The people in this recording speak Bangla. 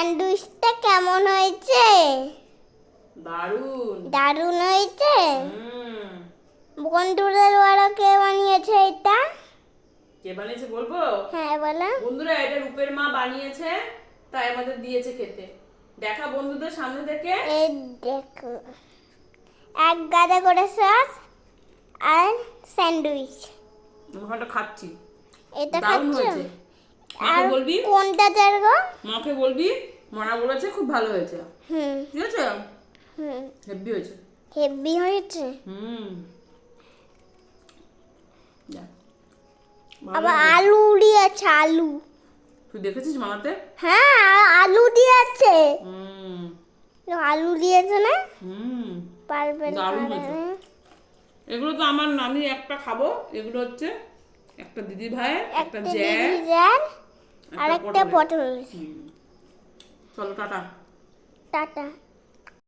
স্যান্ডউইচটা কেমন হয়েছে? দারুণ। দারুণ হয়েছে। হুম। বন্ধুদের ওরা কে বানিয়েছে এটা? কে বানিয়েছে বলবো? হ্যাঁ বলো। বন্ধুরা, এটা রূপের মা বানিয়েছে, তাই আমাদের দিয়েছে খেতে। দেখা বন্ধুদের সামনে থেকে। এই দেখো, এক গাদা করে সস আর স্যান্ডউইচ। ওখানটা খাচ্ছি। এটা দারুণ খাচ্ছ? হয়েছে। আর মাকে বলবি? কোনটা চারগো? মাকে বলবি মনা বলেছে খুব ভালো হয়েছে। হুম ঠিক আছে? হুম, হেভি হয়েছে। হেভি হয়েছে। হুম। যা। ভালো আবার হয়েছে। আলু দিয়েছে, আলু। তুই দেখেছিস মামাতে? হ্যাঁ, আলু দিয়েছে। হুম। আলু দিয়েছে না? হুম। পারবেন দারুণ হয়েছে। এগুলো তো আমার আমি একটা খাবো। এগুলো হচ্ছে একটা দিদি ভাইয়ের, একটা একটা জ্যার, দিদি যার আর একটা একটা পটলের। পটল। হুম। চলো টাটা। টাটা।